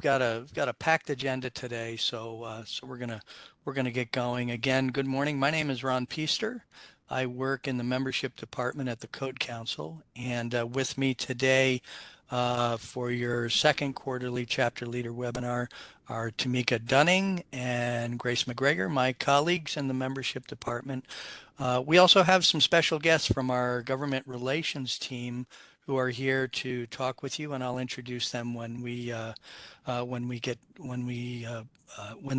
got a packed agenda today, so we're gonna get going. Again, good morning. My name is Ron Peaster. I work in the membership department at the Code Council, and with me today for your second quarterly chapter leader webinar are Tamika Dunning and Grace McGregor, my colleagues in the membership department. We also have some special guests from our government relations team who are here to talk with you, and I'll introduce them when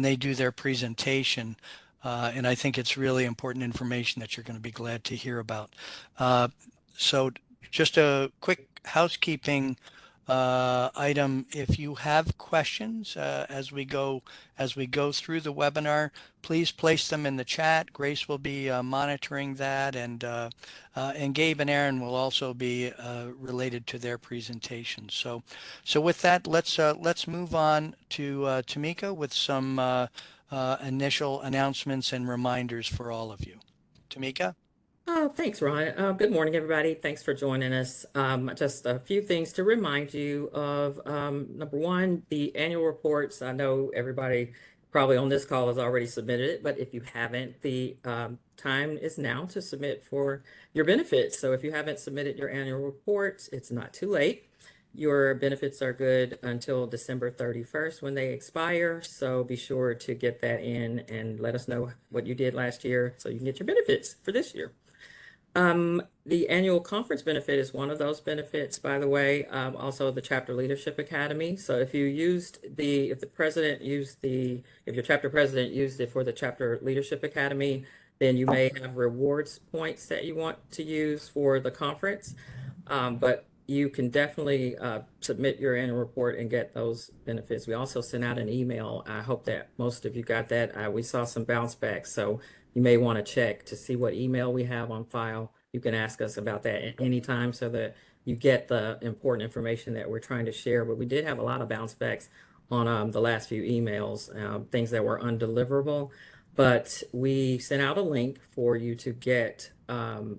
they do their presentation. And I think it's really important information that you're going to be glad to hear about. So just a quick housekeeping item. If you have questions as we go through the webinar, please place them in the chat. Grace will be monitoring that, and Gabe and Aaron will also be related to their presentations. So with that, let's move on to Tamika with some initial announcements and reminders for all of you. Tamika? Oh, thanks, Ron. Good morning, everybody. Thanks for joining us. Just a few things to remind you of. Number one, the annual reports. I know everybody probably on this call has already submitted it, but if you haven't, the time is now to submit for your benefits. So if you haven't submitted your annual reports, it's not too late. Your benefits are good until December 31st when they expire. So be sure to get that in and let us know what you did last year so you can get your benefits for this year. The annual conference benefit is one of those benefits, by the way. Also the Chapter Leadership Academy. So if your chapter president used it for the Chapter Leadership Academy, then you may have rewards points that you want to use for the conference. But you can definitely submit your annual report and get those benefits. We also sent out an email. I hope that most of you got that. We saw some bounce backs, so you may want to check to see what email we have on file. You can ask us about that at any time so that you get the important information that we're trying to share. But we did have a lot of bounce backs on the last few emails, things that were undeliverable. But we sent out a link for you to get the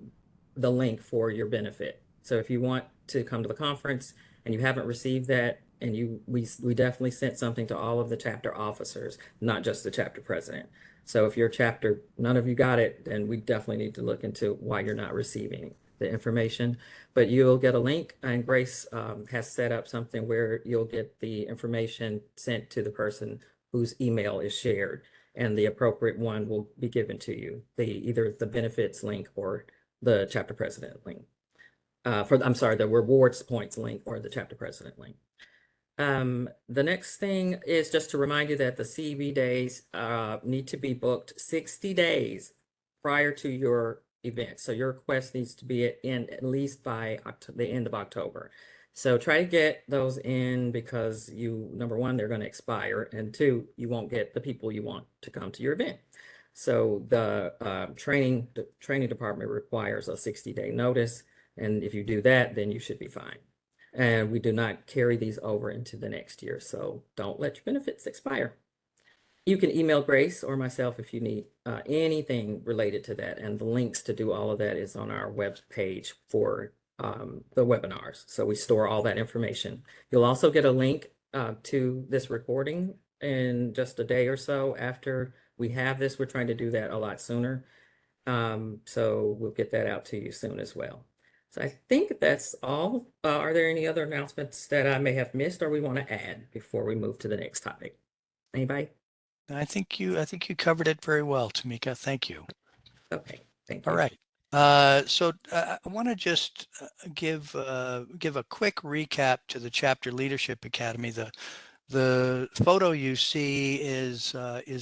link for your benefit. So if you want to come to the conference and you haven't received that, and we definitely sent something to all of the chapter officers, not just the chapter president. So if your chapter, none of you got it, then we definitely need to look into why you're not receiving the information. But you'll get a link, and Grace has set up something where you'll get the information sent to the person whose email is shared, and the appropriate one will be given to you, either the benefits link or the chapter president link. The rewards points link or the chapter president link. The next thing is just to remind you that the CEB days need to be booked 60 days prior to your event. So your request needs to be in at least by the end of October. So try to get those in because number one, they're going to expire, and two, you won't get the people you want to come to your event. So the training department requires a 60-day notice. And if you do that, then you should be fine. And we do not carry these over into the next year. So don't let your benefits expire. You can email Grace or myself if you need anything related to that. And the links to do all of that is on our web page for the webinars. So we store all that information. You'll also get a link to this recording in just a day or so after we have this. We're trying to do that a lot sooner. So we'll get that out to you soon as well. So I think that's all. Are there any other announcements that I may have missed or we want to add before we move to the next topic? Anybody? I think you covered it very well, Tamika. Thank you. Okay, thank you. All right. So I want to just give a quick recap to the Chapter Leadership Academy. The photo you see is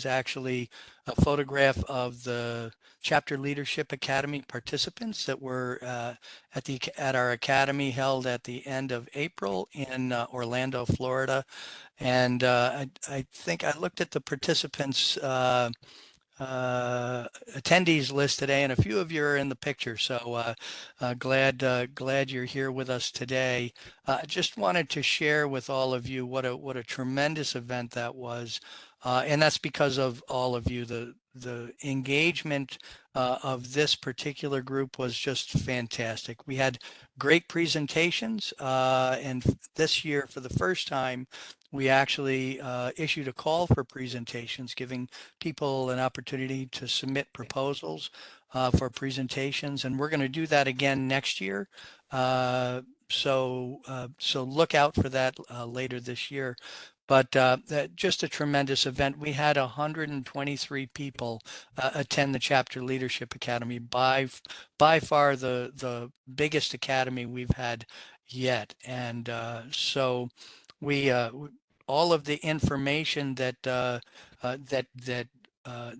actually a photograph of the Chapter Leadership Academy participants that were at our academy held at the end of April in Orlando, Florida. And I think I looked at the participants attendees list today, and a few of you are in the picture. So glad you're here with us today. Just wanted to share with all of you what a tremendous event that was, and that's because of all of you. The engagement of this particular group was just fantastic. We had great presentations, and this year, for the first time, we actually issued a call for presentations, giving people an opportunity to submit proposals for presentations, and we're going to do that again next year. So look out for that later this year. But just a tremendous event. We had 123 people attend the Chapter Leadership Academy, by far the biggest academy we've had yet. And so we all of the information that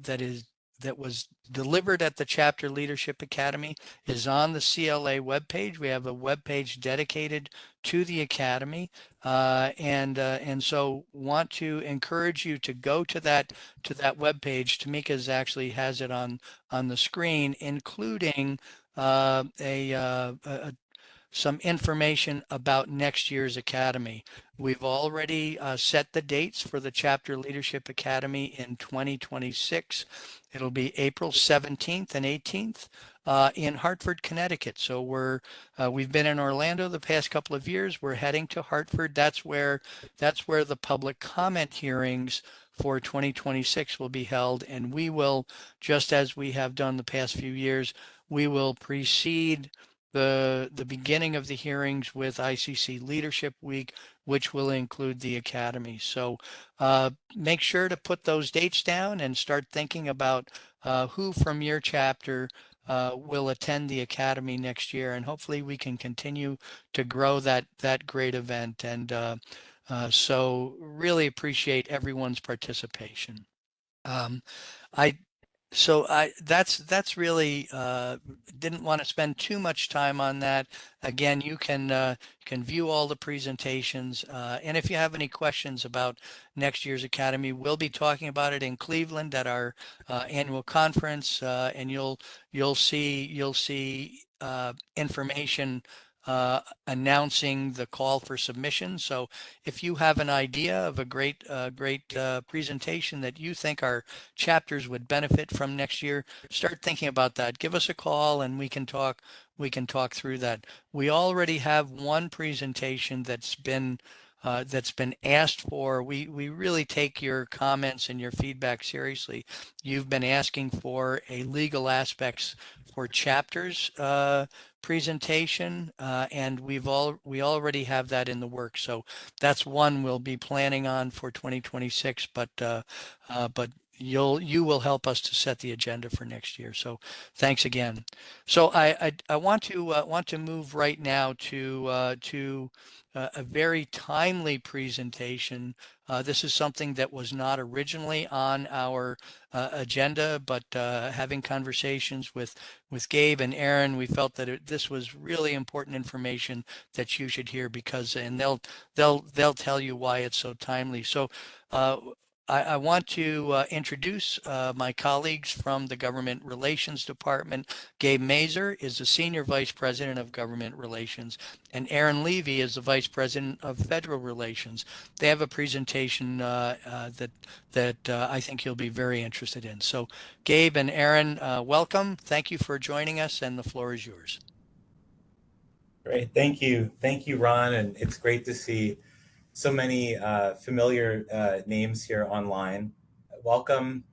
is that was delivered at the Chapter Leadership Academy is on the CLA webpage. We have a webpage dedicated to the Academy, and so want to encourage you to go to that webpage. Tamika's actually has it on the screen, including some information about next year's Academy. We've already set the dates for the Chapter Leadership Academy in 2026. It'll be April 17th and 18th in Hartford, Connecticut. So we've been in Orlando the past couple of years. We're heading to Hartford. That's where the public comment hearings for 2026 will be held, and we will, just as we have done the past few years, we will precede the beginning of the hearings with ICC Leadership Week, which will include the Academy. So make sure to put those dates down and start thinking about who from your chapter will attend the Academy next year, and hopefully we can continue to grow that great event. And so really appreciate everyone's participation. Um, I that's really didn't want to spend too much time on that. Again, you can view all the presentations, and if you have any questions about next year's Academy, we'll be talking about it in Cleveland at our annual conference, and you'll see information announcing the call for submission. So if you have an idea of a great presentation that you think our chapters would benefit from next year, start thinking about that. Give us a call and we can talk through that. We already have one presentation that's been asked for. We really take your comments and your feedback seriously. You've been asking for a legal aspects for chapters presentation, and we already have that in the works. So that's one we'll be planning on for 2026, but you will help us to set the agenda for next year. So thanks again. So I want to move right now to a very timely presentation. This is something that was not originally on our agenda, but having conversations with Gabe and Aaron, we felt that this was really important information that you should hear, because and they'll tell you why it's so timely. So uh, I want to introduce my colleagues from the Government Relations Department. Gabe Mazer is the Senior Vice President of Government Relations, and Aaron Levy is the Vice President of Federal Relations. They have a presentation that I think you'll be very interested in. So Gabe and Aaron, welcome. Thank you for joining us, and the floor is yours. Great. Thank you, Ron. And it's great to see so many familiar names here online. Welcome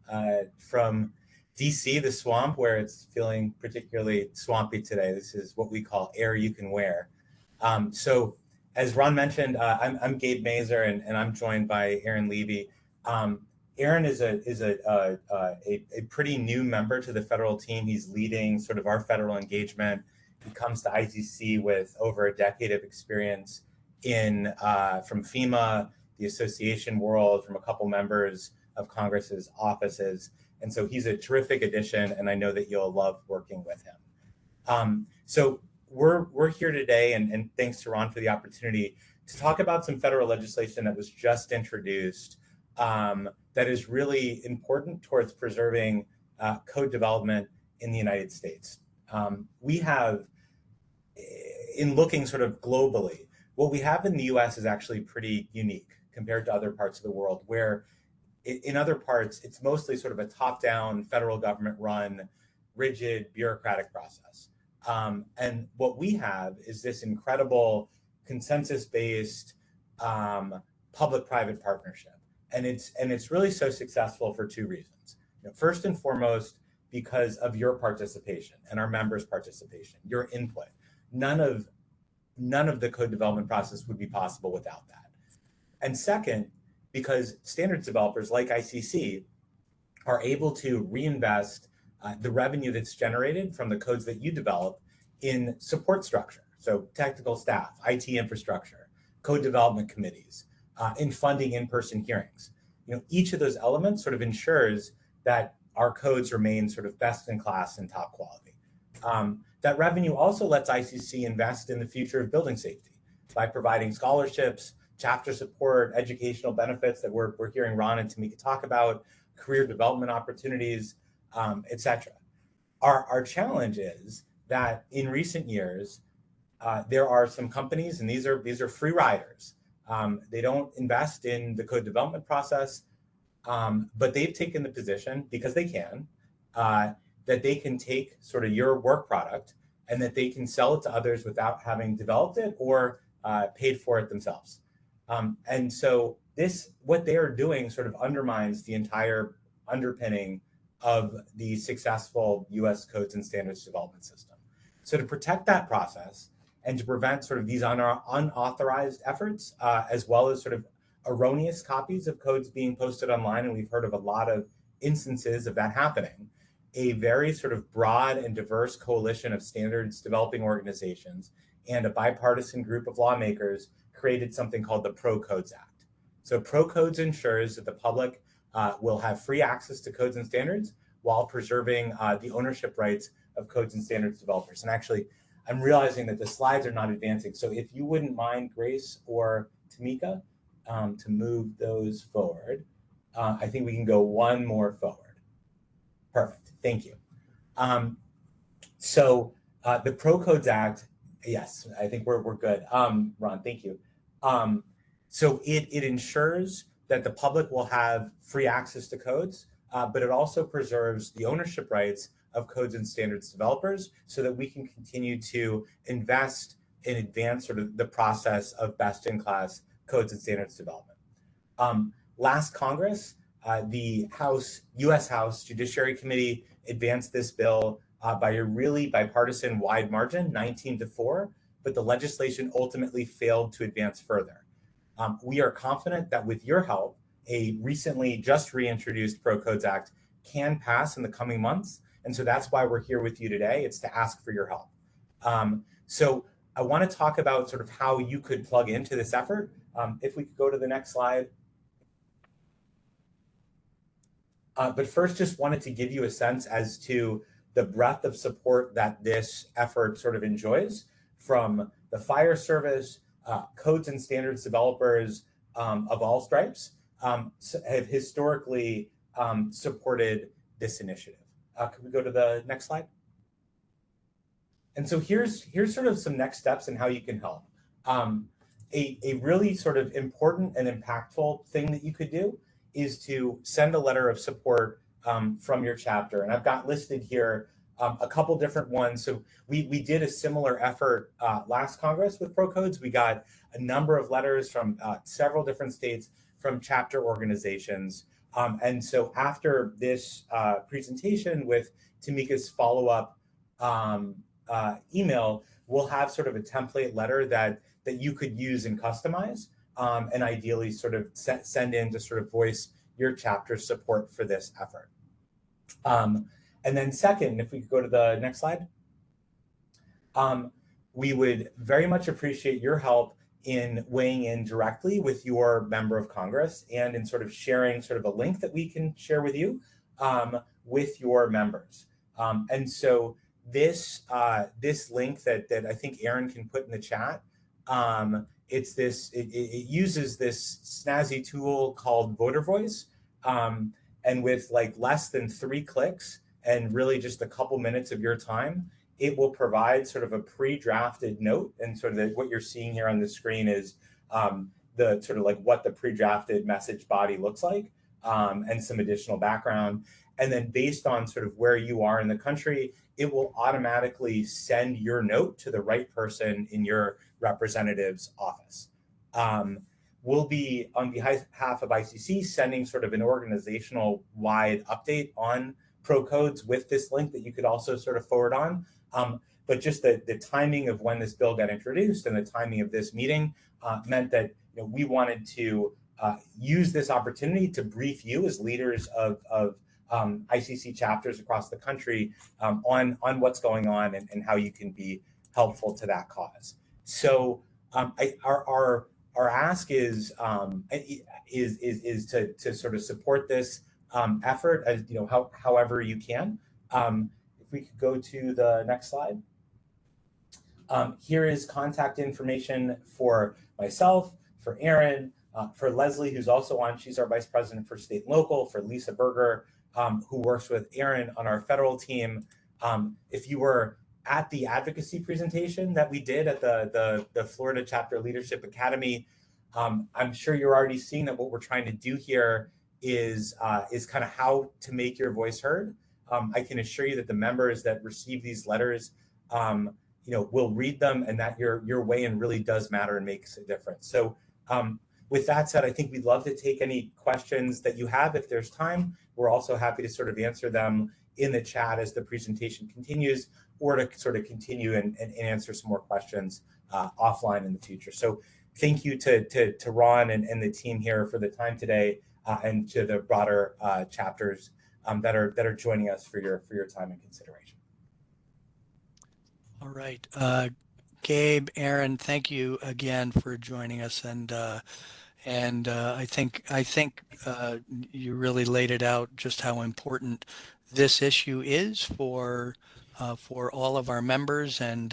from DC, the swamp, where it's feeling particularly swampy today. This is what we call air you can wear. So, as Ron mentioned, I'm Gabe Mazer, and I'm joined by Aaron Levy. Aaron is a pretty new member to the federal team. He's leading sort of our federal engagement. He comes to ICC with over a decade of experience in from FEMA, the association world, from a couple members of Congress's offices. And so he's a terrific addition, and I know that you'll love working with him. So we're here today, and thanks to Ron for the opportunity to talk about some federal legislation that was just introduced that is really important towards preserving code development in the United States. We have, in looking sort of globally, what we have in the US is actually pretty unique compared to other parts of the world, where in other parts, it's mostly sort of a top-down, federal government-run, rigid, bureaucratic process. And what we have is this incredible consensus-based, public-private partnership. And it's really so successful for two reasons. First and foremost, because of your participation and our members' participation, your input. None of the code development process would be possible without that. And second, because standards developers like ICC are able to reinvest the revenue that's generated from the codes that you develop in support structure. So technical staff, IT infrastructure, code development committees, in funding in-person hearings. Each of those elements sort of ensures that our codes remain sort of best in class and top quality. That revenue also lets ICC invest in the future of building safety by providing scholarships, chapter support, educational benefits that we're hearing Ron and Tamika talk about, career development opportunities, et cetera. Our challenge is that in recent years, there are some companies, and these are free riders. They don't invest in the code development process, but they've taken the position, because they can, that they can take sort of your work product and that they can sell it to others without having developed it or paid for it themselves. And so what they are doing sort of undermines the entire underpinning of the successful US codes and standards development system. So to protect that process and to prevent sort of these unauthorized efforts, as well as sort of erroneous copies of codes being posted online, and we've heard of a lot of instances of that happening, a very sort of broad and diverse coalition of standards developing organizations and a bipartisan group of lawmakers created something called the Pro Codes Act. So Pro Codes ensures that the public will have free access to codes and standards while preserving the ownership rights of codes and standards developers. And actually, I'm realizing that the slides are not advancing. So if you wouldn't mind, Grace or Tamika, to move those forward, I think we can go one more forward. Perfect, thank you. So the Pro Codes Act, yes, I think we're good. Ron, thank you. So it ensures that the public will have free access to codes, but it also preserves the ownership rights of codes and standards developers so that we can continue to invest and advance sort of the process of best-in-class codes and standards development. Last Congress, the U.S. House Judiciary Committee advanced this bill by a really bipartisan wide margin, 19-4, but the legislation ultimately failed to advance further. We are confident that with your help, a recently just reintroduced Pro Codes Act can pass in the coming months. And so that's why we're here with you today. It's to ask for your help. So I want to talk about sort of how you could plug into this effort. If we could go to the next slide. But first, just wanted to give you a sense as to the breadth of support that this effort sort of enjoys from the fire service, codes and standards developers of all stripes have historically supported this initiative. Could we go to the next slide? And so here's sort of some next steps and how you can help. A really sort of important and impactful thing that you could do is to send a letter of support from your chapter. And I've got listed here a couple different ones. So we did a similar effort last Congress with Pro Codes. We got a number of letters from several different states from chapter organizations. And so after this presentation with Tamika's follow-up email, we'll have sort of a template letter that you could use and customize, and ideally sort of send in to sort of voice your chapter's support for this effort. And then second, if we could go to the next slide, we would very much appreciate your help in weighing in directly with your member of Congress and in sort of sharing sort of a link that we can share with you with your members. And so this link that I think Aaron can put in the chat, it uses this snazzy tool called Voter Voice, and with like less than 3 clicks and really just a couple minutes of your time, it will provide sort of a pre-drafted note. And sort of what you're seeing here on the screen is the sort of like what the pre-drafted message body looks like, and some additional background. And then based on sort of where you are in the country, it will automatically send your note to the right person in your representative's office. we'll be, on behalf of ICC, sending sort of an organizational wide update on pro codes with this link that you could also sort of forward on. But just the timing of when this bill got introduced and the timing of this meeting meant that we wanted to use this opportunity to brief you as leaders of ICC chapters across the country on what's going on and how you can be helpful to that cause. So our ask is to sort of support this effort as however you can. If we could go to the next slide. Here is contact information for myself, for Aaron, for Leslie, who's also on. She's our Vice President for State and Local, for Lisa Berger, who works with Aaron on our federal team. If you were at the advocacy presentation that we did at the Florida Chapter Leadership Academy, I'm sure you're already seeing that what we're trying to do here is kind of how to make your voice heard. I can assure you that the members that receive these letters will read them, and that your weigh-in really does matter and makes a difference. So with that said, I think we'd love to take any questions that you have if there's time. We're also happy to sort of answer them in the chat as the presentation continues, or to sort of continue and answer some more questions offline in the future. So thank you to Ron and the team here for the time today, and to the broader chapters that are joining us for your time and consideration. All right. Gabe, Aaron, thank you again for joining us. And I think you really laid it out just how important this issue is for all of our members, and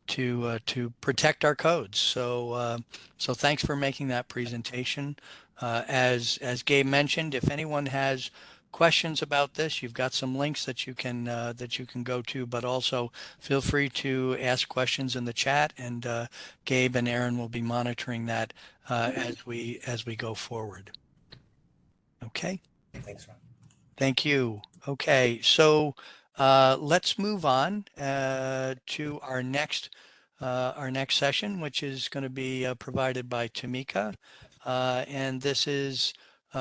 to protect our codes. So thanks for making that presentation. As Gabe mentioned, if anyone has questions about this, you've got some links that you can go to, but also feel free to ask questions in the chat, and Gabe and Aaron will be monitoring that as we go forward. Okay. Thanks, Ron. Thank you. Okay, so let's move on to our next session, which is going to be provided by Tamika, and this is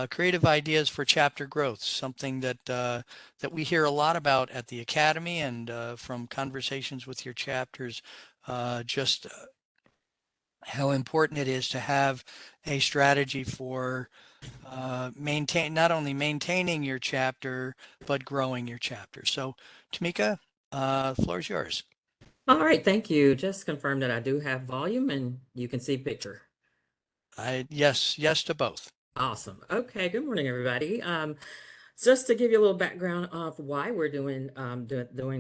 creative ideas for chapter growth, something that we hear a lot about at the Academy, and from conversations with your chapters, just how important it is to have a strategy for not only maintaining your chapter, but growing your chapter. So Tamika, the floor is yours. All right, thank you. Just confirm that I do have volume and you can see picture. Yes to both. Awesome. Okay, good morning, everybody. Just to give you a little background of why we're doing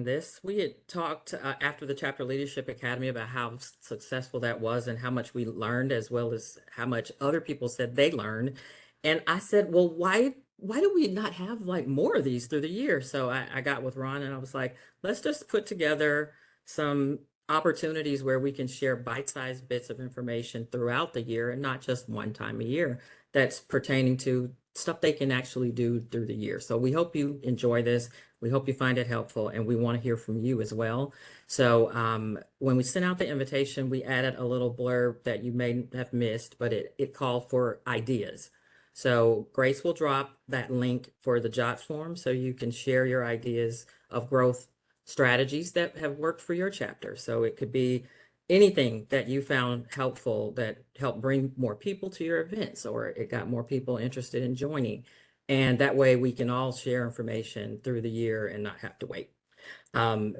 this, we had talked after the Chapter Leadership Academy about how successful that was and how much we learned, as well as how much other people said they learned. And I said, well, why do we not have like more of these through the year? So I got with Ron and I was like, let's just put together some opportunities where we can share bite-sized bits of information throughout the year, and not just one time a year, that's pertaining to stuff they can actually do through the year. So we hope you enjoy this. We hope you find it helpful, and we want to hear from you as well. So when we sent out the invitation, we added a little blurb that you may have missed, but it called for ideas. So Grace will drop that link for the JOTS form so you can share your ideas of growth strategies that have worked for your chapter. So it could be anything that you found helpful that helped bring more people to your events, or it got more people interested in joining. And that way we can all share information through the year and not have to wait.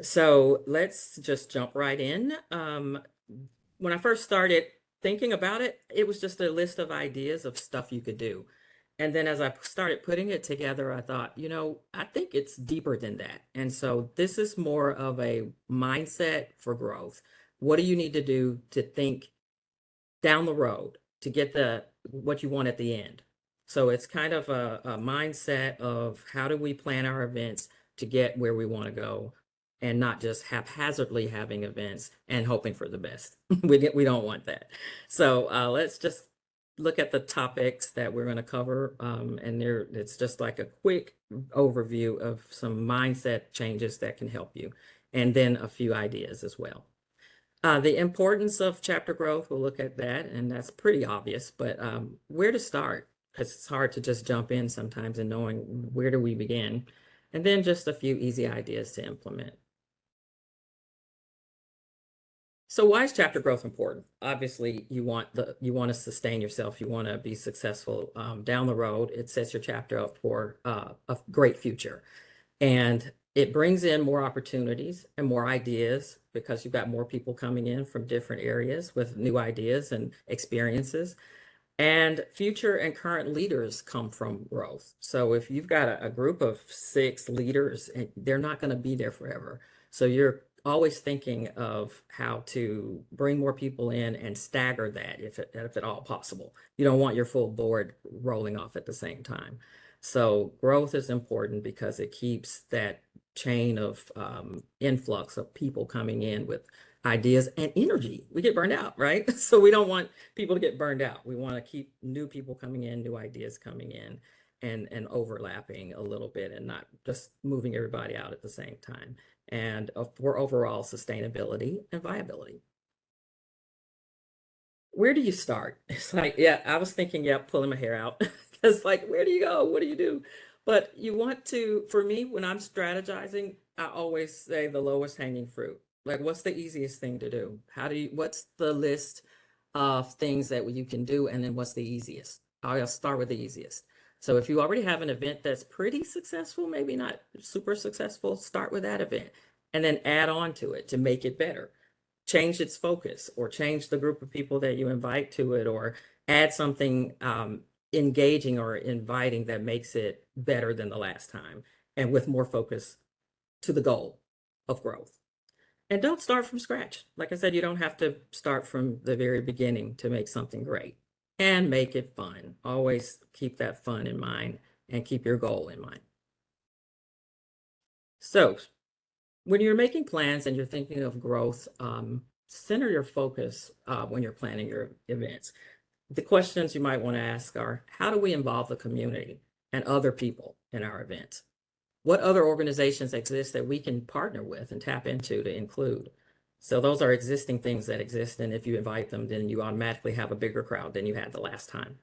So let's just jump right in. When I first started thinking about it, it was just a list of ideas of stuff you could do. And then as I started putting it together, I thought, I think it's deeper than that. And so this is more of a mindset for growth. What do you need to do to think down the road to get what you want at the end? So it's kind of a mindset of how do we plan our events to get where we want to go, and not just haphazardly having events and hoping for the best. We don't want that. So let's just look at the topics that we're going to cover, and it's just like a quick overview of some mindset changes that can help you, and then a few ideas as well. The importance of chapter growth, we'll look at that, and that's pretty obvious, but where to start? Because it's hard to just jump in sometimes and knowing where do we begin. And then just a few easy ideas to implement. So why is chapter growth important? Obviously, you want to sustain yourself. You want to be successful down the road. It sets your chapter up for a great future. And it brings in more opportunities and more ideas because you've got more people coming in from different areas with new ideas and experiences. And future and current leaders come from growth. So if you've got a group of 6 leaders, and they're not going to be there forever. So you're always thinking of how to bring more people in and stagger that if at all possible. You don't want your full board rolling off at the same time. So growth is important because it keeps that chain of influx of people coming in with ideas and energy. We get burned out, right? So we don't want people to get burned out. We want to keep new people coming in, new ideas coming in, and overlapping a little bit and not just moving everybody out at the same time. And for overall sustainability and viability. Where do you start? It's like, yeah, I was thinking, yeah, pulling my hair out. Because like, where do you go? What do you do? But you want to, for me, when I'm strategizing, I always say the lowest hanging fruit. Like, what's the easiest thing to do? What's the list of things that you can do? And then what's the easiest? I'll start with the easiest. So if you already have an event that's pretty successful, maybe not super successful, start with that event and then add on to it to make it better. Change its focus or change the group of people that you invite to it or add something engaging or inviting that makes it better than the last time and with more focus to the goal of growth. And don't start from scratch. Like I said, you don't have to start from the very beginning to make something great, and make it fun. Always keep that fun in mind and keep your goal in mind. So when you're making plans and you're thinking of growth, center your focus when you're planning your events. The questions you might want to ask are, how do we involve the community and other people in our events? What other organizations exist that we can partner with and tap into to include? So those are existing things that exist. And if you invite them, then you automatically have a bigger crowd than you had the last time.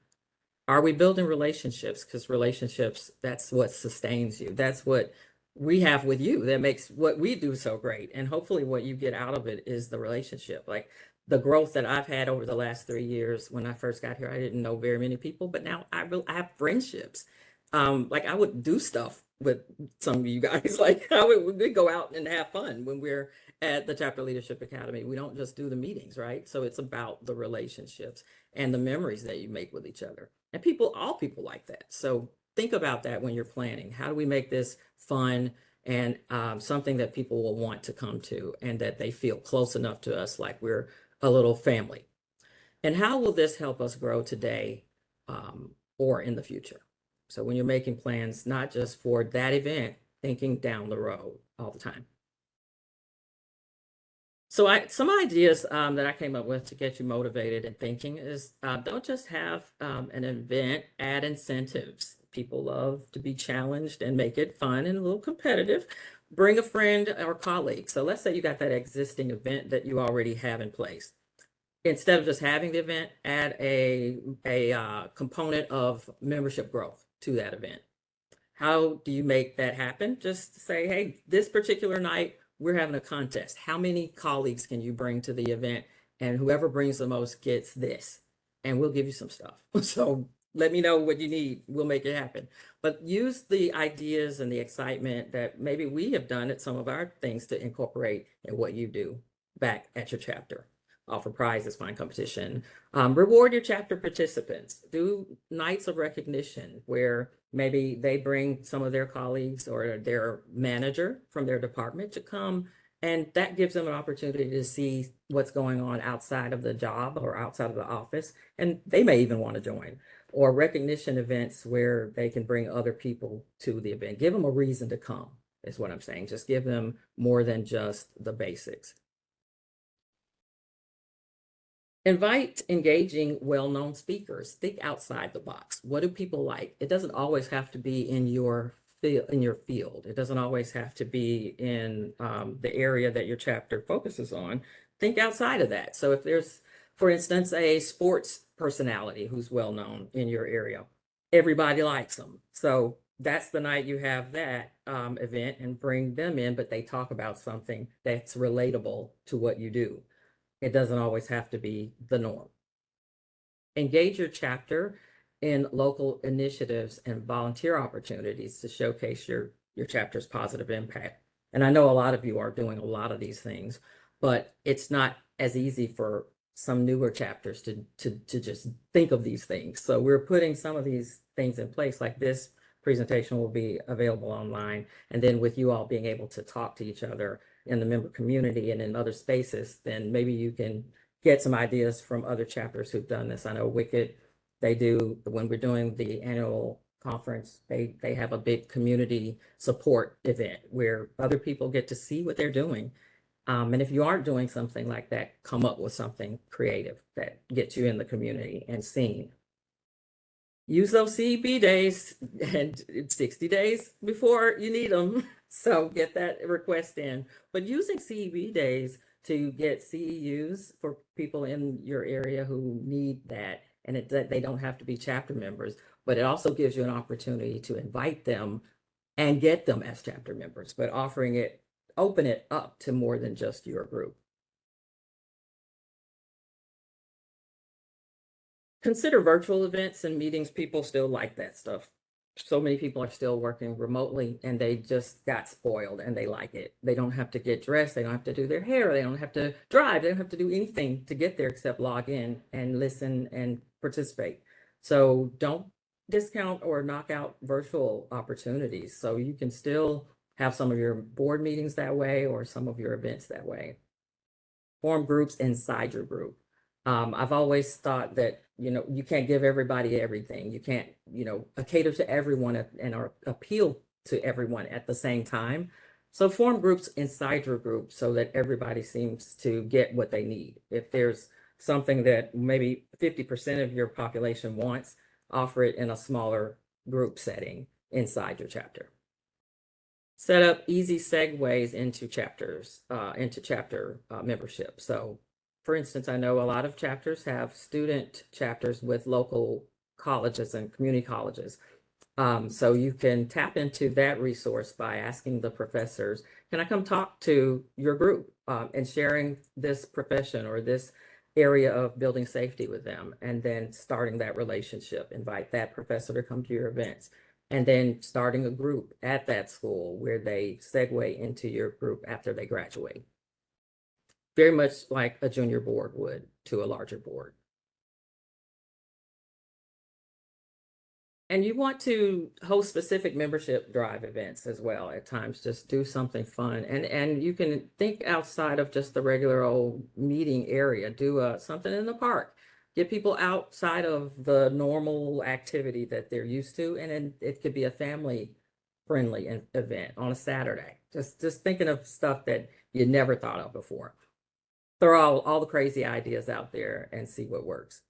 Are we building relationships? Because relationships, that's what sustains you. That's what we have with you that makes what we do so great. And hopefully what you get out of it is the relationship. Like the growth that I've had over the last 3 years. When I first got here, I didn't know very many people, but now I have friendships. Like I would do stuff with some of you guys. Like we go out and have fun when we're at the Chapter Leadership Academy. We don't just do the meetings, right? So it's about the relationships and the memories that you make with each other. And all people like that. So think about that when you're planning. How do we make this fun and something that people will want to come to and that they feel close enough to us like we're a little family? And how will this help us grow today or in the future? So when you're making plans, not just for that event, thinking down the road all the time. So some ideas that I came up with to get you motivated and thinking is don't just have an event, add incentives. People love to be challenged and make it fun and a little competitive. Bring a friend or colleague. So let's say you got that existing event that you already have in place. Instead of just having the event, add a component of membership growth to that event. How do you make that happen? Just say, hey, this particular night, we're having a contest. How many colleagues can you bring to the event? And whoever brings the most gets this. And we'll give you some stuff. So let me know what you need. We'll make it happen. But use the ideas and the excitement that maybe we have done at some of our things to incorporate in what you do back at your chapter. Offer prizes, find competition. Reward your chapter participants. Do nights of recognition where maybe they bring some of their colleagues or their manager from their department to come, and that gives them an opportunity to see what's going on outside of the job or outside of the office, and they may even want to join. Or recognition events where they can bring other people to the event. Give them a reason to come, is what I'm saying. Just give them more than just the basics. Invite engaging, well-known speakers. Think outside the box. What do people like? It doesn't always have to be in your field. It doesn't always have to be in the area that your chapter focuses on. think outside of that. So if there's, for instance, a sports personality who's well known in your area, everybody likes them. So that's the night you have that event and bring them in, but they talk about something that's relatable to what you do. It doesn't always have to be the norm. Engage your chapter in local initiatives and volunteer opportunities to showcase your chapter's positive impact. And I know a lot of you are doing a lot of these things, but it's not as easy for some newer chapters to just think of these things. So we're putting some of these things in place, like this presentation will be available online. And then with you all being able to talk to each other in the member community and in other spaces, then maybe you can get some ideas from other chapters who've done this. I know Wicked, they do, when we're doing the annual conference, they have a big community support event where other people get to see what they're doing. And if you aren't doing something like that, come up with something creative that gets you in the community and seen. Use those CEB days and 60 days before you need them. So get that request in. But using CEB days to get CEUs for people in your area who need that, and they don't have to be chapter members, but it also gives you an opportunity to invite them and get them as chapter members, but open it up to more than just your group. Consider virtual events and meetings. People still like that stuff. So many people are still working remotely and they just got spoiled and they like it. They don't have to get dressed. They don't have to do their hair. They don't have to drive. They don't have to do anything to get there except log in and listen and participate. So don't discount or knock out virtual opportunities. So you can still have some of your board meetings that way or some of your events that way. Form groups inside your group. I've always thought that, you can't give everybody everything. You can't, cater to everyone and appeal to everyone at the same time. So form groups inside your group so that everybody seems to get what they need. If there's something that maybe 50% of your population wants, offer it in a smaller group setting inside your chapter. Set up easy segues into chapter membership. So for instance, I know a lot of chapters have student chapters with local colleges and community colleges. So you can tap into that resource by asking the professors, can I come talk to your group and sharing this profession or this area of building safety with them, and then starting that relationship, invite that professor to come to your events, and then starting a group at that school where they segue into your group after they graduate. Very much like a junior board would to a larger board. And you want to host specific membership drive events as well at times. Just do something fun. And you can think outside of just the regular old meeting area. Do something in the park. Get people outside of the normal activity that they're used to. And then it could be a family-friendly event on a Saturday. Just thinking of stuff that you never thought of before. Throw all the crazy ideas out there and see what works.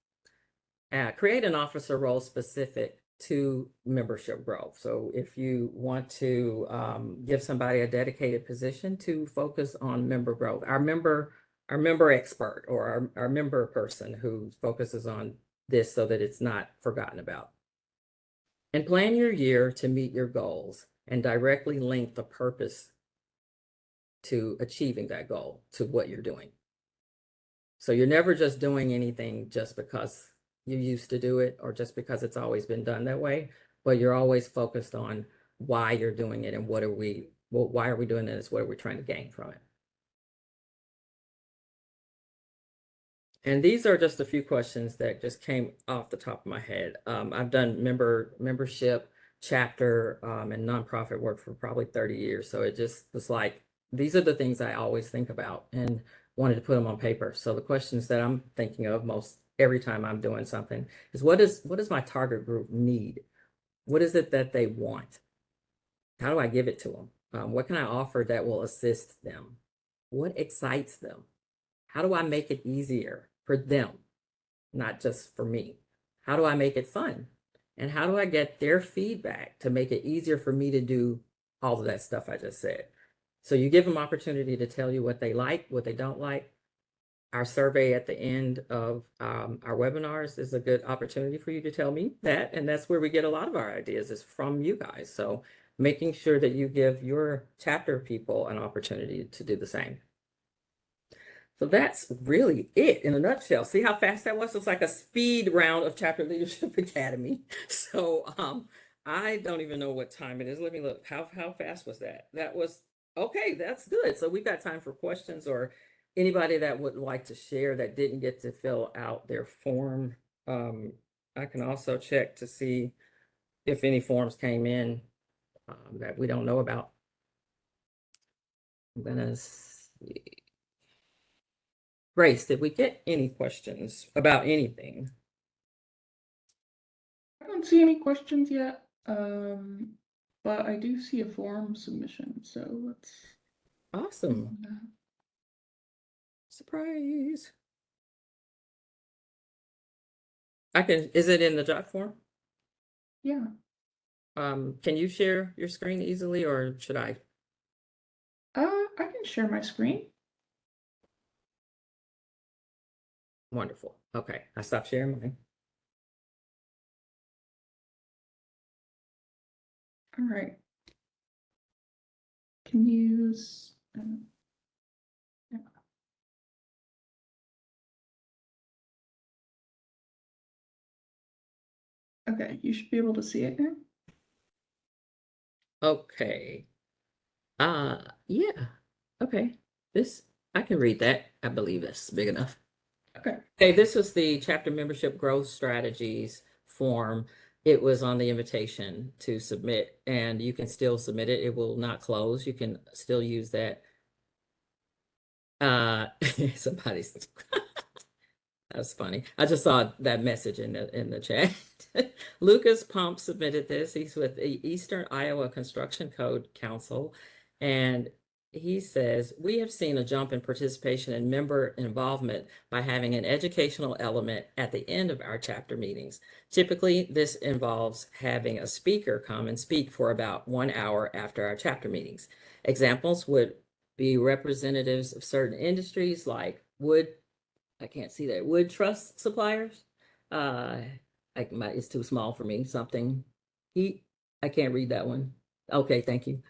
Create an officer role specific to membership growth. So if you want to give somebody a dedicated position to focus on member growth, our member expert or our member person who focuses on this so that it's not forgotten about. And plan your year to meet your goals and directly link the purpose to achieving that goal to what you're doing. So you're never just doing anything just because you used to do it or just because it's always been done that way, but you're always focused on why you're doing it and why are we doing this? What are we trying to gain from it? And these are just a few questions that just came off the top of my head. I've done membership, chapter, and nonprofit work for probably 30 years. So it just was like, these are the things I always think about and wanted to put them on paper. So the questions that I'm thinking of most every time I'm doing something is what does my target group need? What is it that they want? How do I give it to them? What can I offer that will assist them? What excites them? How do I make it easier for them, not just for me? How do I make it fun? And how do I get their feedback to make it easier for me to do all of that stuff I just said? So you give them opportunity to tell you what they like, what they don't like, our survey at the end of our webinars is a good opportunity for you to tell me that. And that's where we get a lot of our ideas is from you guys. So making sure that you give your chapter people an opportunity to do the same. So that's really it in a nutshell. See how fast that was? It's like a speed round of Chapter Leadership Academy. So I don't even know what time it is. Let me look. How fast was that? That was okay. That's good. So we've got time for questions or anybody that would like to share that didn't get to fill out their form. I can also check to see if any forms came in that we don't know about. I'm gonna see. Grace, did we get any questions about anything? I don't see any questions yet, but I do see a form submission, so let's click Awesome. on that. Surprise. Is it in the jot form? Yeah. Can you share your screen easily or should I? I can share my screen. Wonderful. Okay, I stopped sharing mine. All right. Can you? Yeah. Okay, you should be able to see it now. Okay. Yeah. Okay. I can read that. I believe it's big enough. Okay. Okay, this is the chapter membership growth strategies form. It was on the invitation to submit, and you can still submit it. It will not close. You can still use that. Somebody's that's funny. I just saw that message in the chat. Lucas Pump submitted this. He's with the Eastern Iowa Construction Code Council, and he says, we have seen a jump in participation and member involvement by having an educational element at the end of our chapter meetings. Typically, this involves having a speaker come and speak for about 1 hour after our chapter meetings. Examples would be representatives of certain industries like wood, I can't see that, wood truss suppliers. It's too small for me, something, heat, I can't read that one. Okay, thank you.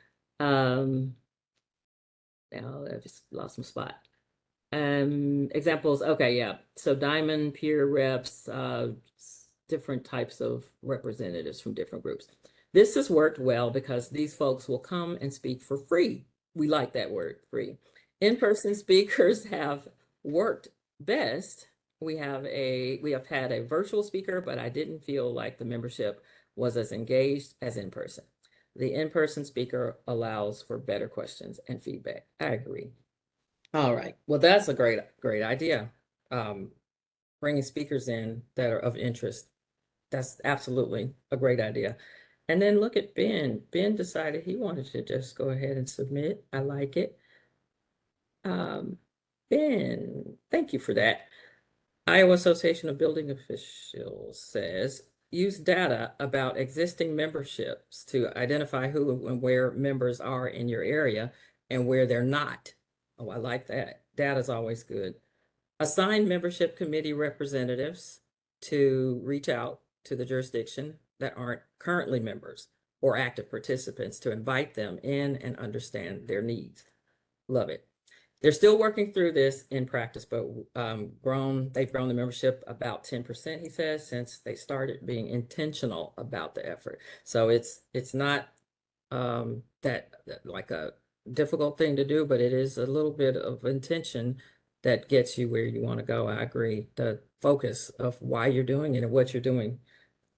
Now I just lost my spot. Examples, okay, yeah. So diamond peer reps, different types of representatives from different groups. This has worked well because these folks will come and speak for free. We like that word, free. In-person speakers have worked best. We have had a virtual speaker, but I didn't feel like the membership was as engaged as in person. The in-person speaker allows for better questions and feedback. I agree. All right. Well, that's a great idea. Bringing speakers in that are of interest. That's absolutely a great idea. And then look at Ben. Ben decided he wanted to just go ahead and submit. I like it. Ben, thank you for that. Iowa Association of Building Officials says, use data about existing memberships to identify who and where members are in your area and where they're not. Oh, I like that. Data is always good. Assign membership committee representatives to reach out to the jurisdiction that aren't currently members or active participants to invite them in and understand their needs. Love it. They're still working through this in practice, but they've grown the membership about 10%, he says, since they started being intentional about the effort. So it's not that like a difficult thing to do, but it is a little bit of intention that gets you where you want to go. I agree. The focus of why you're doing it and what you're doing.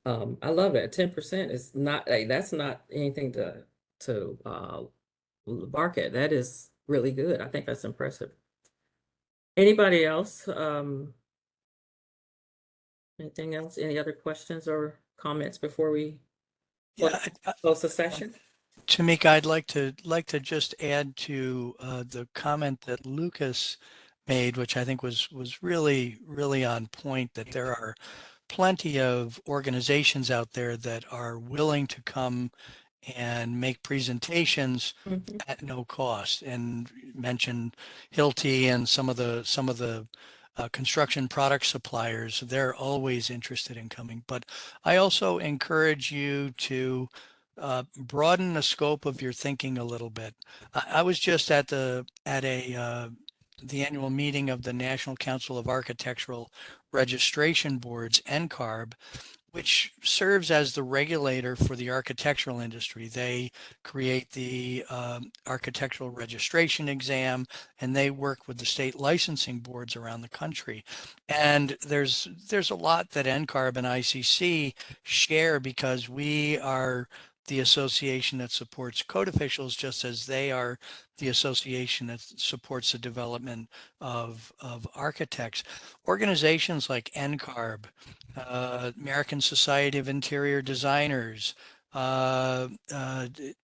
I love that. 10% is not, hey, that's not anything to bark at. That is really good. I think that's impressive. Anybody else? Anything else? Any other questions or comments before we Yeah, close the session? Tamika, I'd like to just add to the comment that Lucas made, which I think was really on point, that there are plenty of organizations out there that are willing to come and make presentations Mhm. at no cost, and mentioned Hilti and some of the construction product suppliers, they're always interested in coming. But I also encourage you to broaden the scope of your thinking a little bit. I was just at the annual meeting of the National Council of Architectural Registration Boards, NCARB, which serves as the regulator for the architectural industry. They create the architectural registration exam, and they work with the state licensing boards around the country. And there's a lot that NCARB and ICC share, because we are the association that supports code officials, just as they are the association that supports the development of architects. Organizations like NCARB, American Society of Interior Designers, and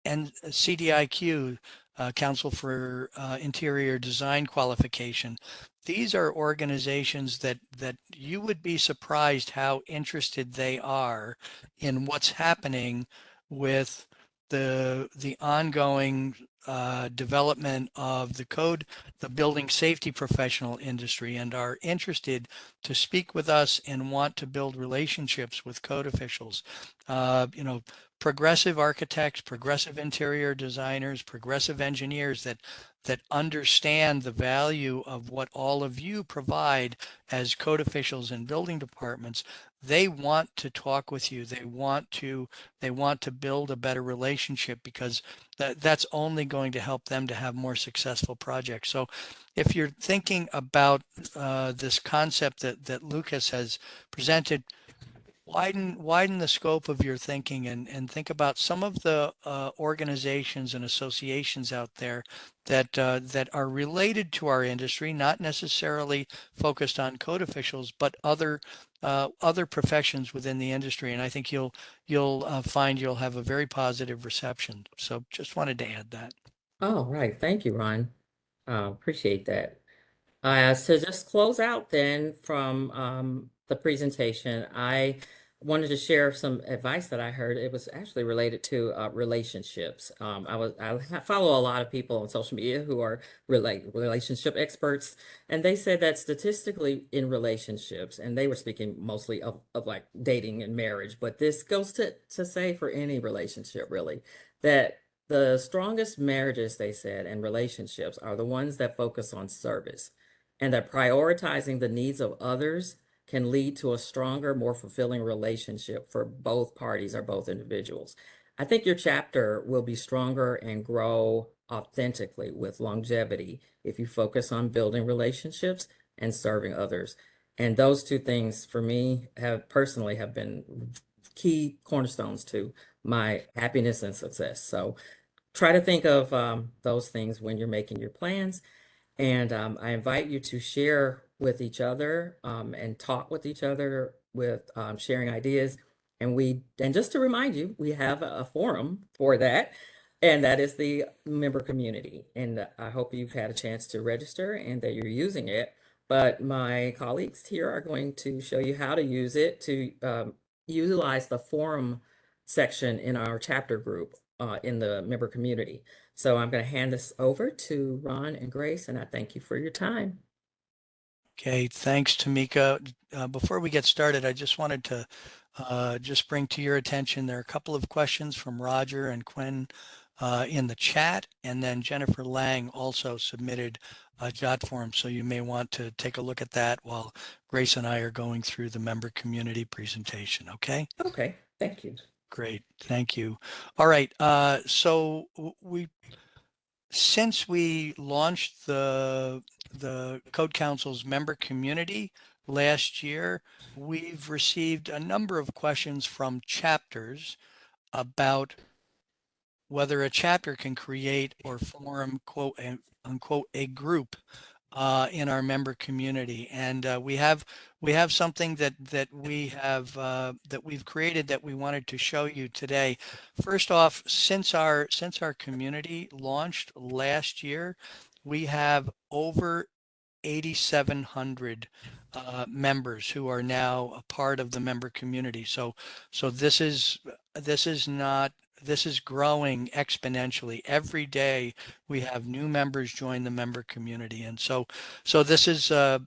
CDIQ, Council for Interior Design Qualification. These are organizations that you would be surprised how interested they are in what's happening with the ongoing development of the building safety professional industry, and are interested to speak with us and want to build relationships with code officials. Progressive architects, progressive interior designers, progressive engineers that understand the value of what all of you provide as code officials in building departments. They want to talk with you. They want to build a better relationship, because that's only going to help them to have more successful projects. So if you're thinking about this concept that Lucas has presented, widen the scope of your thinking, and think about some of the organizations and associations out there that are related to our industry, not necessarily focused on code officials, but other professions within the industry. And I think you'll find you'll have a very positive reception. So just wanted to add that. Oh, right. Thank you, Ron. Appreciate that. So just close out then from the presentation, I wanted to share some advice that I heard. It was actually related to relationships. I follow a lot of people on social media who are relationship experts, and they said that statistically in relationships, and they were speaking mostly of like dating and marriage, but this goes to say for any relationship really, that the strongest marriages, they said, and relationships are the ones that focus on service, and that prioritizing the needs of others can lead to a stronger, more fulfilling relationship for both parties or both individuals. I think your chapter will be stronger and grow authentically with longevity if you focus on building relationships and serving others. And those two things for me have been key cornerstones to my happiness and success. So try to think of those things when you're making your plans. And I invite you to share with each other and talk with each other with sharing ideas. And just to remind you, we have a forum for that, and that is the member community. And I hope you've had a chance to register and that you're using it. But my colleagues here are going to show you how to use it to utilize the forum section in our chapter group in the member community. So I'm going to hand this over to Ron and Grace, and I thank you for your time. Okay, thanks, Tamika. Before we get started, I just wanted to just bring to your attention, there are a couple of questions from Roger and Quinn in the chat, and then Jennifer Lang also submitted a jot form, so you may want to take a look at that while Grace and I are going through the member community presentation, okay? Okay, thank you. Great, thank you. All right, so since we launched the Code Council's member community last year, we've received a number of questions from chapters about whether a chapter can create or form, quote unquote, a group in our member community. And we have something that we've created that we wanted to show you today. First off, since our community launched last year, we have over 8,700 members who are now a part of the member community. So this is not this is growing exponentially. Every day we have new members join the member community, and so this is a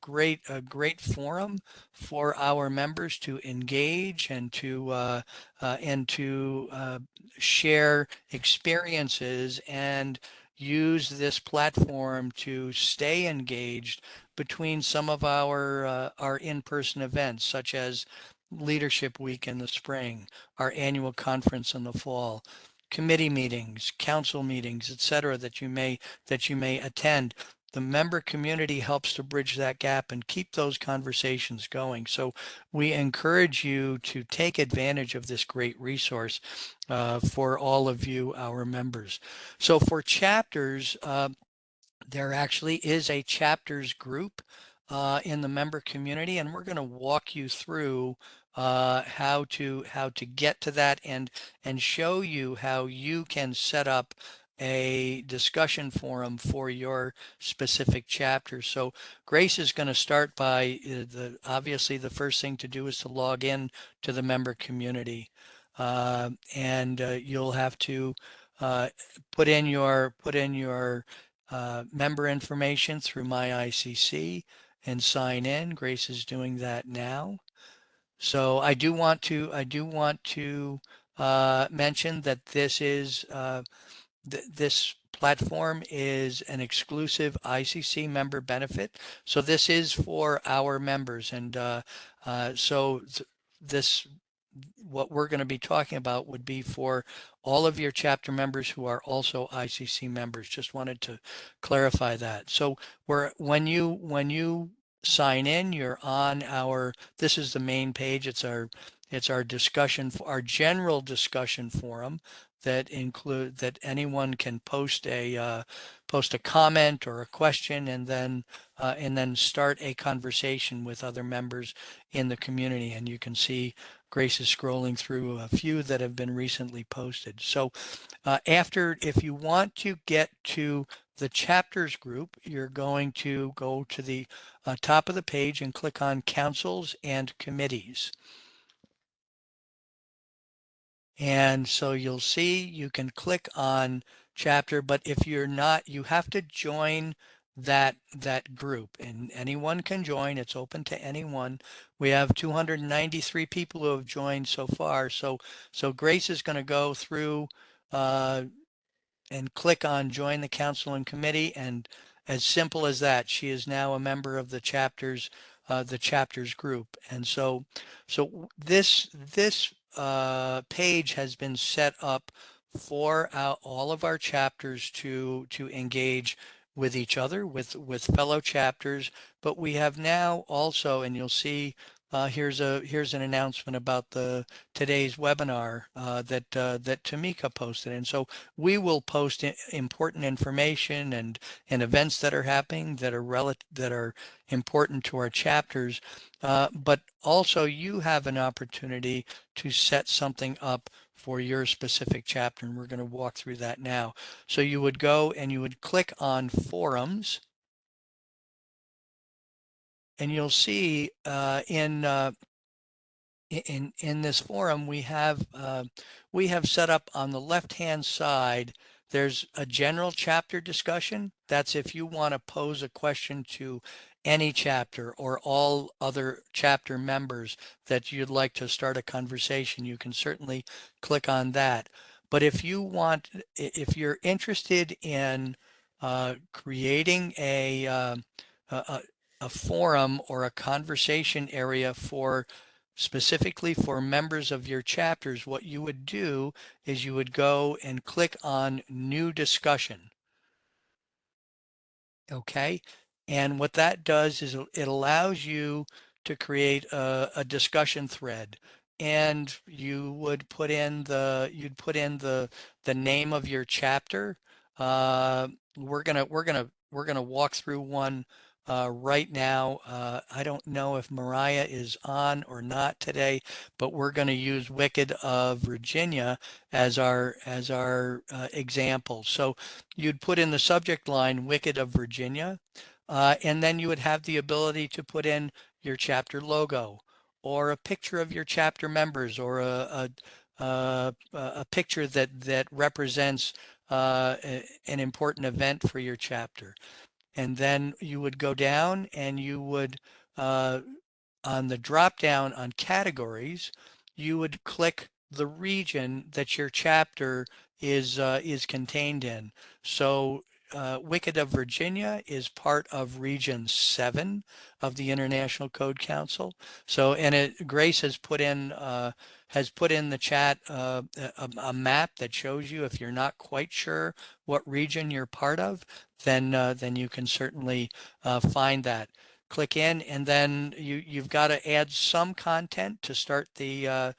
great forum for our members to engage and to share experiences and use this platform to stay engaged between some of our in-person events, such as Leadership Week in the spring, our annual conference in the fall, committee meetings, council meetings, etc., that you may attend. The member community helps to bridge that gap and keep those conversations going. So we encourage you to take advantage of this great resource for all of you, our members. So for chapters, there actually is a chapters group in the member community, and we're going to walk you through how to get to that and show you how you can set up a discussion forum for your specific chapter. So Grace is going to start by obviously the first thing to do is to log in to the member community, and you'll have to uh, put in your member information through my ICC and sign in. Grace is doing that now. So I do want to mention that this platform is an exclusive ICC member benefit. So this is for our members, and so this what we're going to be talking about would be for all of your chapter members who are also ICC members. Just wanted to clarify that. So when you sign in, you're on this is the main page. It's our discussion, our general discussion forum that anyone can post a comment or a question, and then start a conversation with other members in the community. And you can see Grace is scrolling through a few that have been recently posted. So if you want to get to the chapters group, you're going to go to the top of the page and click on councils and committees. And so you'll see you can click on chapter, but if you're not, you have to join that group, and anyone can join. It's open to anyone. We have 293 people who have joined so far. So Grace is going to go through uh, and click on join the council and committee, and as simple as that, she is now a member of the chapters group. And so this page has been set up for all of our chapters to engage with each other, with fellow chapters. But we have now also, and you'll see here's an announcement about today's webinar that Tamika posted. And so we will post important information and events that are happening that are important to our chapters. But also you have an opportunity to set something up for your specific chapter, and we're going to walk through that now. So you would go and you would click on forums, and you'll see in this forum we have set up on the left hand side. There's a general chapter discussion. That's if you want to pose a question to any chapter or all other chapter members that you'd like to start a conversation, you can certainly click on that. But if you're interested in creating a forum or a conversation area specifically for members of your chapters, what you would do is you would go and click on new discussion. Okay. And what that does is it allows you to create a discussion thread, and you'd put in the name of your chapter. We're gonna walk through one right now. I don't know if Mariah is on or not today, but we're going to use Wicked of Virginia as our example. So you'd put in the subject line Wicked of Virginia, and then you would have the ability to put in your chapter logo or a picture of your chapter members or a picture that represents an important event for your chapter. And then you would go down and you would uh, on the drop down on categories, you would click the region that your chapter is contained in. So Wicked of Virginia is part of Region 7 of the International Code Council. So, and Grace has put in the chat a map that shows you if you're not quite sure what region you're part of, then you can certainly find that. Click in, and then you've got to add some content to start the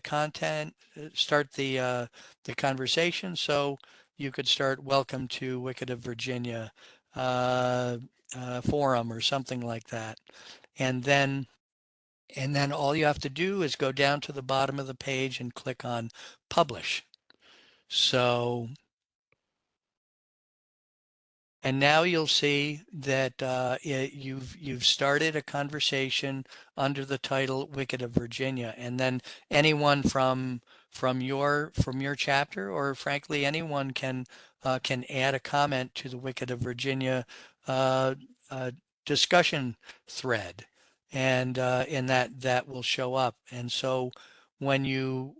content, start the conversation. So you could start "Welcome to Wicked of Virginia" uh, forum or something like that, and then all you have to do is go down to the bottom of the page and click on Publish. So. And now you'll see that you've started a conversation under the title "Wicked of Virginia," and then anyone from your chapter, or frankly anyone can add a comment to the "Wicked of Virginia" uh, uh, discussion thread, and that will show up. And so when you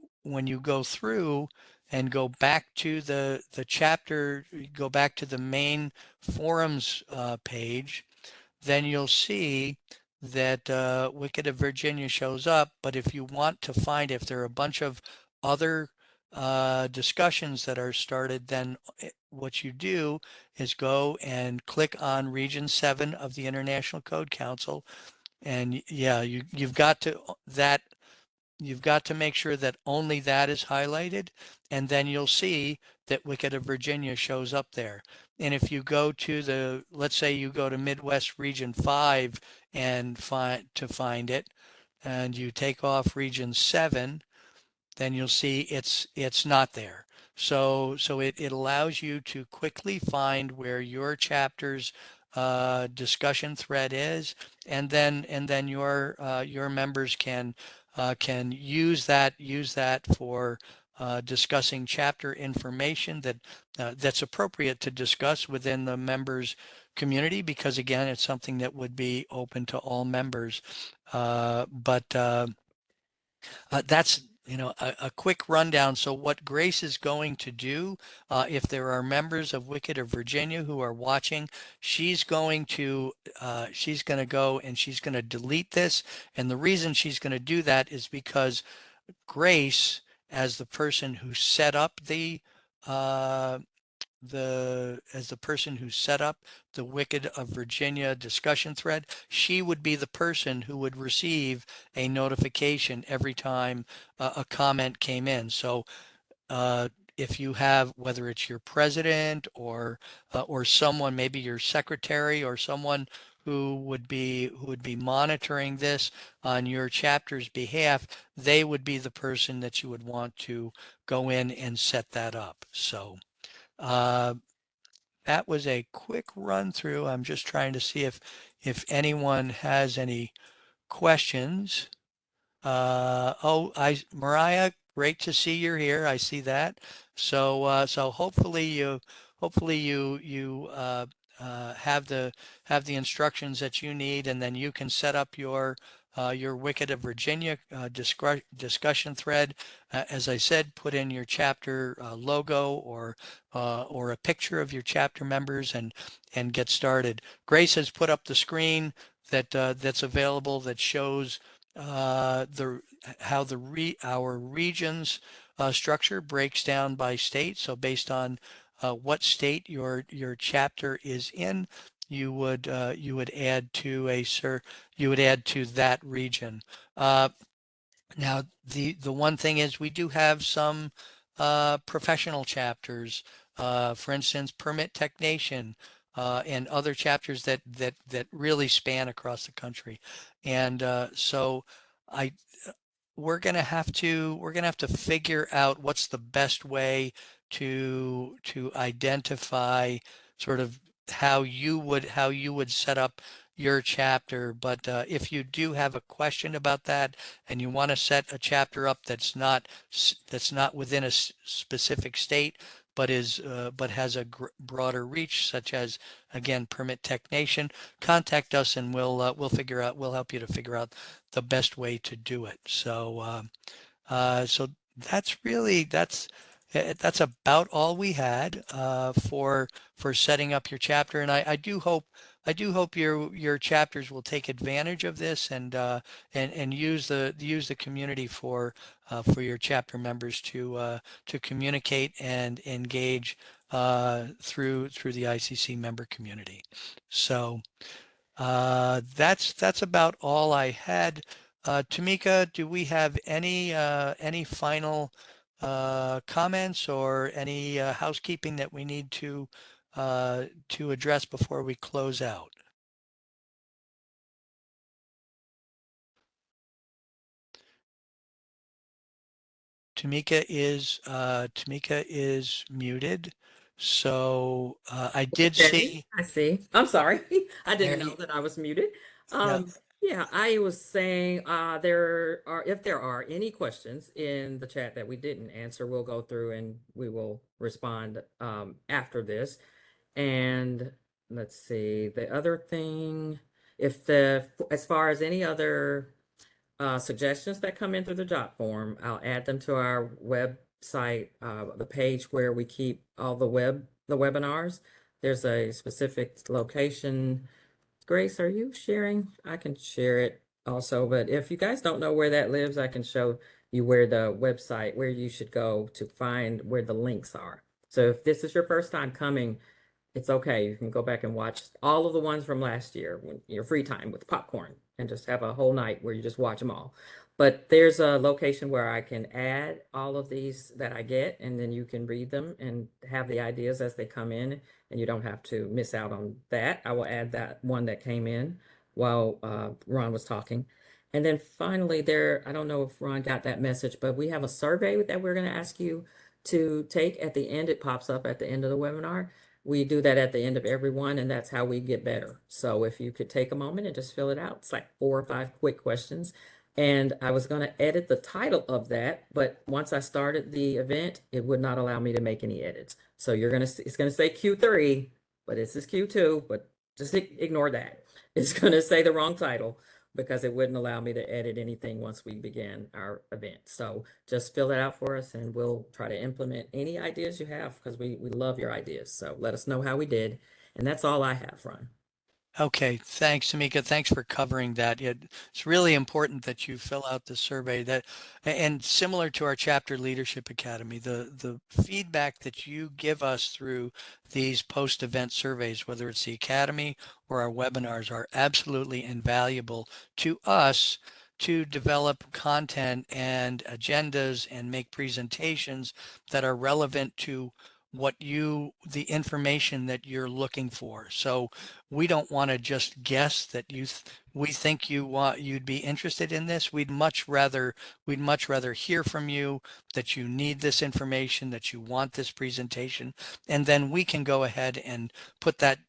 go through and go back to the chapter, go back to the main forums page, then you'll see that Wicked of Virginia shows up. But if you want to find if there are a bunch of other discussions that are started, then what you do is go and click on Region 7 of the International Code Council. And yeah, you've got to make sure that only that is highlighted, and then you'll see that Wicked of Virginia shows up there. And if you go to let's say you go to Midwest Region 5 and find it, and you take off Region 7, then you'll see it's not there. So it allows you to quickly find where your chapter's discussion thread is, and then your members can use that for discussing chapter information that's appropriate to discuss within the members community, because again it's something that would be open to all members. But that's a quick rundown. So what Grace is going to do, if there are members of Wicked or Virginia who are watching, she's going to go and she's going to delete this. And the reason she's going to do that is because Grace, as the person who set up uh, as the person who set up the Wicked of Virginia discussion thread, she would be the person who would receive a notification every time a comment came in. So uh, if you have, whether it's your president or someone, maybe your secretary or someone who would be monitoring this on your chapter's behalf, they would be the person that you would want to go in and set that up. So uh, that was a quick run through. I'm just trying to see if anyone has any questions. Mariah, great to see you're here. I see that. So hopefully you have the instructions that you need, and then you can set up your Wicked of Virginia discussion thread. As I said, put in your chapter logo or a picture of your chapter members and get started. Grace has put up the screen that's available that shows how our regions structure breaks down by state. So based on what state your chapter is in, you would add to that region. Now the one thing is we do have some professional chapters, for instance, permit technician, and other chapters that really span across the country, and so I we're gonna have to figure out what's the best way to identify sort of how you would set up your chapter. But if you do have a question about that and you want to set a chapter up that's not within a specific state, but has a broader reach, such as again Permit Tech Nation, contact us and we'll help you to figure out the best way to do it. So that's about all we had for setting up your chapter. And I do hope your chapters will take advantage of this and use the community for your chapter members to communicate and engage through the ICC member community. So that's about all I had. Tamika, do we have any final comments or any housekeeping that we need to address before we close out? Tamika is muted. So I did Okay, see I see. I'm sorry. I there. didn't know that I was muted. Yeah. Yeah, I was saying there are, if there are any questions in the chat that we didn't answer, we'll go through and we will respond after this. And let's see, the other thing, as far as any other suggestions that come in through the job form, I'll add them to our website, the page where we keep all the webinars. There's a specific location. Grace, are you sharing? I can share it also, but if you guys don't know where that lives, I can show you where the website, where you should go to find where the links are. So if this is your first time coming, it's okay. You can go back and watch all of the ones from last year when your free time with popcorn and just have a whole night where you just watch them all. But there's a location where I can add all of these that I get, and then you can read them and have the ideas as they come in, and you don't have to miss out on that. I will add that one that came in while Ron was talking. And then finally, I don't know if Ron got that message, but we have a survey that we're going to ask you to take at the end. It pops up at the end of the webinar. We do that at the end of every one, and that's how we get better. So if you could take a moment and just fill it out, it's like 4 or 5 quick questions. And I was going to edit the title of that, but once I started the event, it would not allow me to make any edits. So it's going to say Q3, but this is Q2, but just ignore that. It's going to say the wrong title because it wouldn't allow me to edit anything once we began our event. So just fill it out for us and we'll try to implement any ideas you have because we love your ideas. So let us know how we did. And that's all I have, Ron. Okay, thanks, Tamika. Thanks for covering that. It's really important that you fill out the survey and similar to our Chapter Leadership Academy, the feedback that you give us through these post-event surveys, whether it's the Academy or our webinars, are absolutely invaluable to us to develop content and agendas and make presentations that are relevant to the information that you're looking for. So we don't want to just guess that we think you'd be interested in this. We'd much rather hear from you that you need this information, that you want this presentation, and then we can go ahead and put that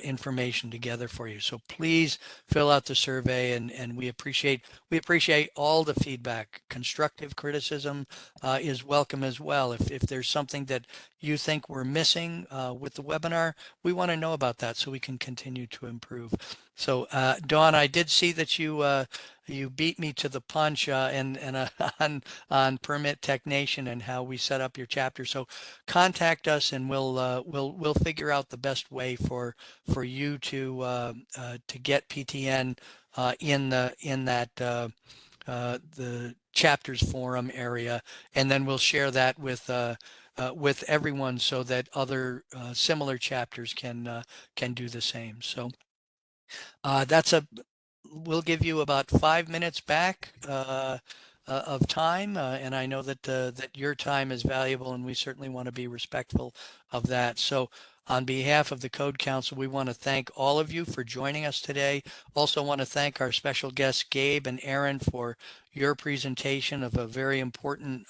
information together for you. So please fill out the survey, and we appreciate all the feedback. Constructive criticism is welcome as well. If there's something that you think we're missing with the webinar, we want to know about that so we can continue to improve. So Dawn, I did see that you beat me to the punch on Permit Tech Nation and how we set up your chapter. So contact us and we'll figure out the best way for you to get PTN in the chapters forum area, and then we'll share that with everyone so that other similar chapters can do the same. So we'll give you about 5 minutes back of time, and I know that that your time is valuable, and we certainly want to be respectful of that. So, on behalf of the Code Council, we want to thank all of you for joining us today. Also, want to thank our special guests, Gabe and Aaron, for your presentation of a very important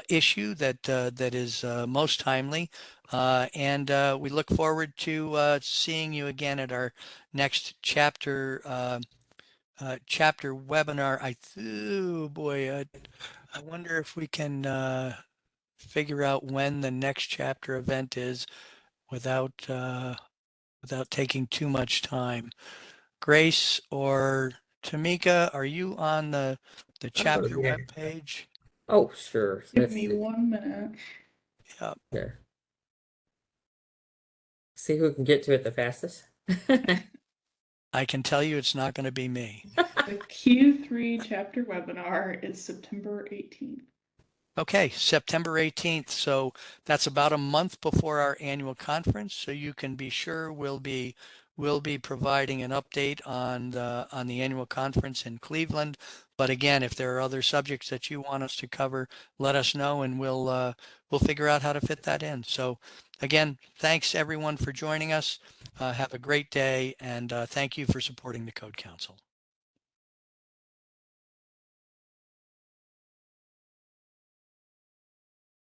issue that that is most timely. And we look forward to seeing you again at our next chapter webinar. Oh boy, I wonder if we can figure out when the next chapter event is without without taking too much time. Grace or Tamika, are you on the chapter yeah. webpage? Oh, sure. Give Let's me see. 1 minute. Yeah, There. See who can get to it the fastest. I can tell you it's not going to be me. The Q3 chapter webinar is September 18th. Okay, September 18th. So that's about a month before our annual conference. So you can be sure we'll be providing an update on the annual conference in Cleveland. But again, if there are other subjects that you want us to cover, let us know and we'll figure out how to fit that in. So again, thanks everyone for joining us. Have a great day and thank you for supporting the Code Council.